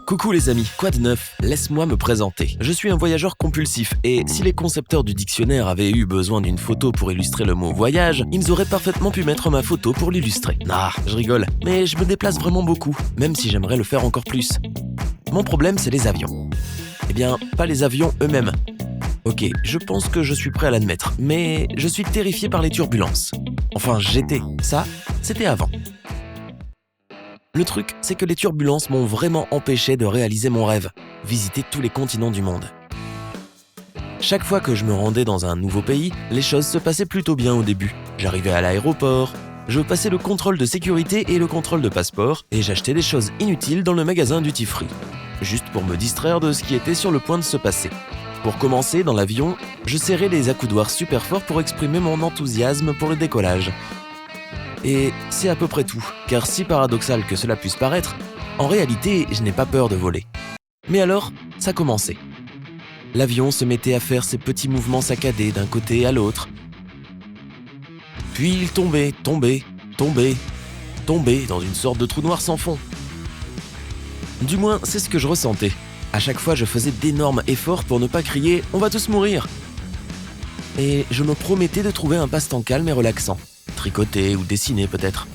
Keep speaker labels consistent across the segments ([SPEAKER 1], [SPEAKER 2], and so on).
[SPEAKER 1] Coucou les amis, quoi de neuf? Laisse-moi me présenter. Je suis un voyageur compulsif et si les concepteurs du dictionnaire avaient eu besoin d'une photo pour illustrer le mot voyage, ils auraient parfaitement pu mettre ma photo pour l'illustrer. Ah, je rigole, mais je me déplace vraiment beaucoup, même si j'aimerais le faire encore plus. Mon problème, c'est les avions. Eh bien, pas les avions eux-mêmes. Ok, je pense que je suis prêt à l'admettre, mais je suis terrifié par les turbulences. Enfin, j'étais. Ça, c'était avant. Le truc, c'est que les turbulences m'ont vraiment empêché de réaliser mon rêve, visiter tous les continents du monde. Chaque fois que je me rendais dans un nouveau pays, les choses se passaient plutôt bien au début. J'arrivais à l'aéroport, je passais le contrôle de sécurité et le contrôle de passeport, et j'achetais des choses inutiles dans le magasin Duty Free, juste pour me distraire de ce qui était sur le point de se passer. Pour commencer, dans l'avion, je serrais les accoudoirs super fort pour exprimer mon enthousiasme pour le décollage. Et c'est à peu près tout, car si paradoxal que cela puisse paraître, en réalité, je n'ai pas peur de voler. Mais alors, ça commençait. L'avion se mettait à faire ses petits mouvements saccadés d'un côté à l'autre. Puis il tombait dans une sorte de trou noir sans fond. Du moins, c'est ce que je ressentais. À chaque fois, je faisais d'énormes efforts pour ne pas crier « On va tous mourir !» Et je me promettais de trouver un passe-temps calme et relaxant. Tricoter ou dessiner peut-être.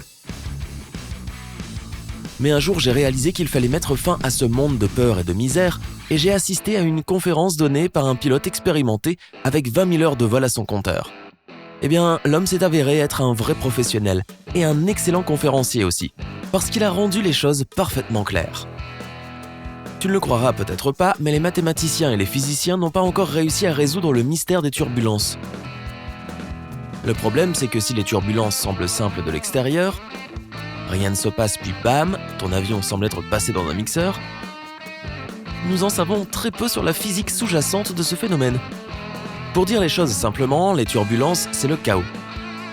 [SPEAKER 1] Mais un jour, j'ai réalisé qu'il fallait mettre fin à ce monde de peur et de misère et j'ai assisté à une conférence donnée par un pilote expérimenté avec 20 000 heures de vol à son compteur. Eh bien, l'homme s'est avéré être un vrai professionnel et un excellent conférencier aussi, parce qu'il a rendu les choses parfaitement claires. Tu ne le croiras peut-être pas, mais les mathématiciens et les physiciens n'ont pas encore réussi à résoudre le mystère des turbulences. Le problème, c'est que si les turbulences semblent simples de l'extérieur, rien ne se passe puis bam, ton avion semble être passé dans un mixeur, nous en savons très peu sur la physique sous-jacente de ce phénomène. Pour dire les choses simplement, les turbulences, c'est le chaos.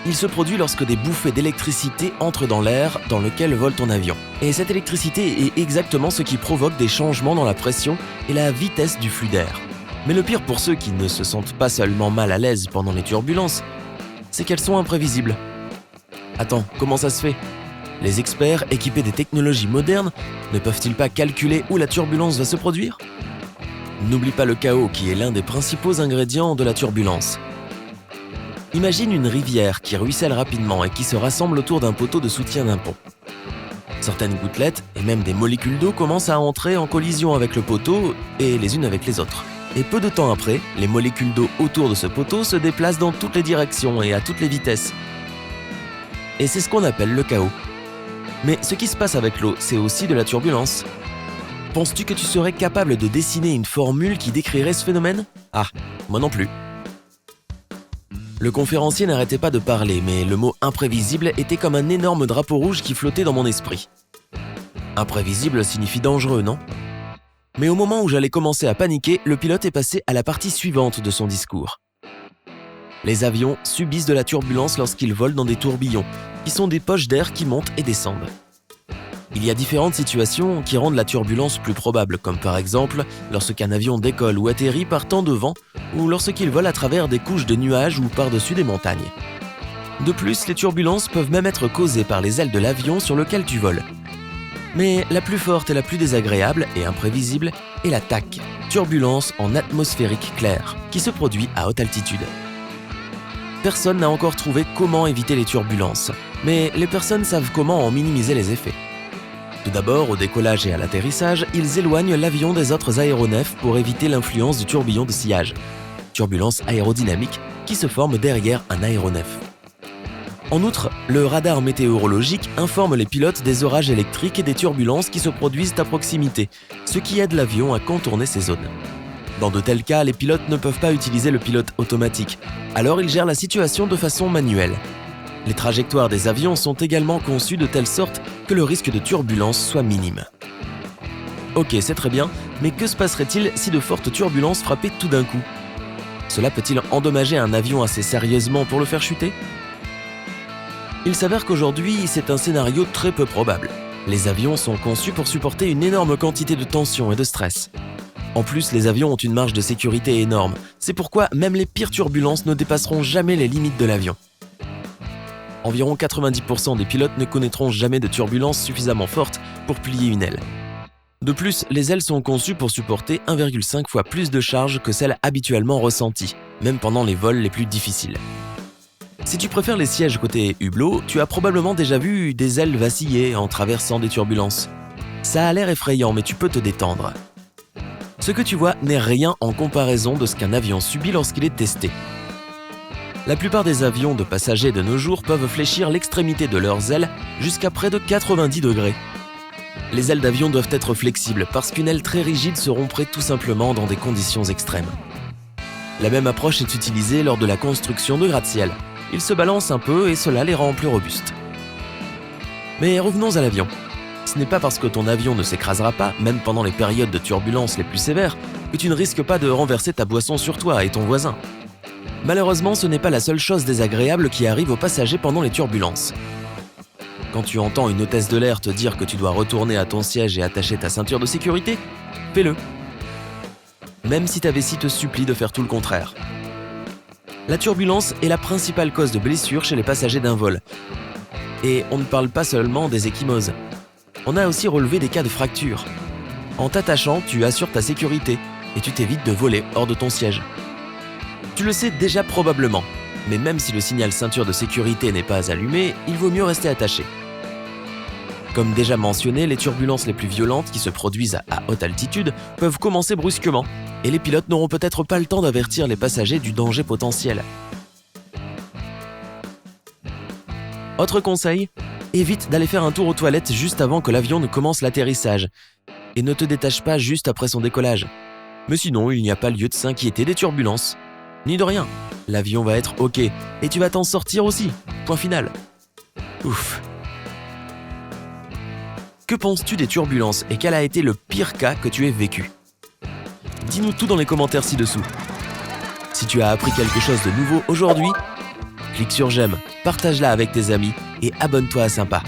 [SPEAKER 1] Il se produit lorsque des bouffées d'électricité entrent dans l'air dans lequel vole ton avion. Et cette électricité est exactement ce qui provoque des changements dans la pression et la vitesse du flux d'air. Mais le pire pour ceux qui ne se sentent pas seulement mal à l'aise pendant les turbulences, c'est qu'elles sont imprévisibles. Attends, comment ça se fait? Les experts, équipés des technologies modernes, ne peuvent-ils pas calculer où la turbulence va se produire? N'oublie pas le chaos qui est l'un des principaux ingrédients de la turbulence. Imagine une rivière qui ruisselle rapidement et qui se rassemble autour d'un poteau de soutien d'un pont. Certaines gouttelettes et même des molécules d'eau commencent à entrer en collision avec le poteau et les unes avec les autres. Et peu de temps après, les molécules d'eau autour de ce poteau se déplacent dans toutes les directions et à toutes les vitesses. Et c'est ce qu'on appelle le chaos. Mais ce qui se passe avec l'eau, c'est aussi de la turbulence. Penses-tu que tu serais capable de dessiner une formule qui décrirait ce phénomène? Ah, moi non plus. Le conférencier n'arrêtait pas de parler, mais le mot « imprévisible » était comme un énorme drapeau rouge qui flottait dans mon esprit. Imprévisible signifie dangereux, non? Mais au moment où j'allais commencer à paniquer, le pilote est passé à la partie suivante de son discours. Les avions subissent de la turbulence lorsqu'ils volent dans des tourbillons, qui sont des poches d'air qui montent et descendent. Il y a différentes situations qui rendent la turbulence plus probable, comme par exemple lorsqu'un avion décolle ou atterrit par temps de vent, ou lorsqu'il vole à travers des couches de nuages ou par-dessus des montagnes. De plus, les turbulences peuvent même être causées par les ailes de l'avion sur lequel tu voles. Mais la plus forte et la plus désagréable et imprévisible est la TAC, turbulence en atmosphérique claire, qui se produit à haute altitude. Personne n'a encore trouvé comment éviter les turbulences, mais les personnes savent comment en minimiser les effets. Tout d'abord, au décollage et à l'atterrissage, ils éloignent l'avion des autres aéronefs pour éviter l'influence du tourbillon de sillage, turbulence aérodynamique qui se forme derrière un aéronef. En outre, le radar météorologique informe les pilotes des orages électriques et des turbulences qui se produisent à proximité, ce qui aide l'avion à contourner ces zones. Dans de tels cas, les pilotes ne peuvent pas utiliser le pilote automatique, alors ils gèrent la situation de façon manuelle. Les trajectoires des avions sont également conçues de telle sorte que le risque de turbulence soit minime. Ok, c'est très bien, mais que se passerait-il si de fortes turbulences frappaient tout d'un coup? Cela peut-il endommager un avion assez sérieusement pour le faire chuter? Il s'avère qu'aujourd'hui, c'est un scénario très peu probable. Les avions sont conçus pour supporter une énorme quantité de tension et de stress. En plus, les avions ont une marge de sécurité énorme. C'est pourquoi même les pires turbulences ne dépasseront jamais les limites de l'avion. Environ 90% des pilotes ne connaîtront jamais de turbulences suffisamment fortes pour plier une aile. De plus, les ailes sont conçues pour supporter 1,5 fois plus de charge que celles habituellement ressenties, même pendant les vols les plus difficiles. Si tu préfères les sièges côté hublot, tu as probablement déjà vu des ailes vaciller en traversant des turbulences. Ça a l'air effrayant, mais tu peux te détendre. Ce que tu vois n'est rien en comparaison de ce qu'un avion subit lorsqu'il est testé. La plupart des avions de passagers de nos jours peuvent fléchir l'extrémité de leurs ailes jusqu'à près de 90 degrés. Les ailes d'avion doivent être flexibles parce qu'une aile très rigide se romprait tout simplement dans des conditions extrêmes. La même approche est utilisée lors de la construction de gratte-ciel. Ils se balancent un peu et cela les rend plus robustes. Mais revenons à l'avion. Ce n'est pas parce que ton avion ne s'écrasera pas, même pendant les périodes de turbulence les plus sévères, que tu ne risques pas de renverser ta boisson sur toi et ton voisin. Malheureusement, ce n'est pas la seule chose désagréable qui arrive aux passagers pendant les turbulences. Quand tu entends une hôtesse de l'air te dire que tu dois retourner à ton siège et attacher ta ceinture de sécurité, fais-le. Même si ta vessie te supplie de faire tout le contraire. La turbulence est la principale cause de blessures chez les passagers d'un vol. Et on ne parle pas seulement des ecchymoses. On a aussi relevé des cas de fractures. En t'attachant, tu assures ta sécurité et tu t'évites de voler hors de ton siège. Tu le sais déjà probablement, mais même si le signal ceinture de sécurité n'est pas allumé, il vaut mieux rester attaché. Comme déjà mentionné, les turbulences les plus violentes qui se produisent à haute altitude peuvent commencer brusquement, et les pilotes n'auront peut-être pas le temps d'avertir les passagers du danger potentiel. Autre conseil, évite d'aller faire un tour aux toilettes juste avant que l'avion ne commence l'atterrissage, et ne te détache pas juste après son décollage. Mais sinon, il n'y a pas lieu de s'inquiéter des turbulences. Ni de rien, l'avion va être OK, et tu vas t'en sortir aussi, point final. Ouf. Que penses-tu des turbulences et quel a été le pire cas que tu aies vécu? Dis-nous tout dans les commentaires ci-dessous. Si tu as appris quelque chose de nouveau aujourd'hui, clique sur j'aime, partage-la avec tes amis et abonne-toi à Sympa.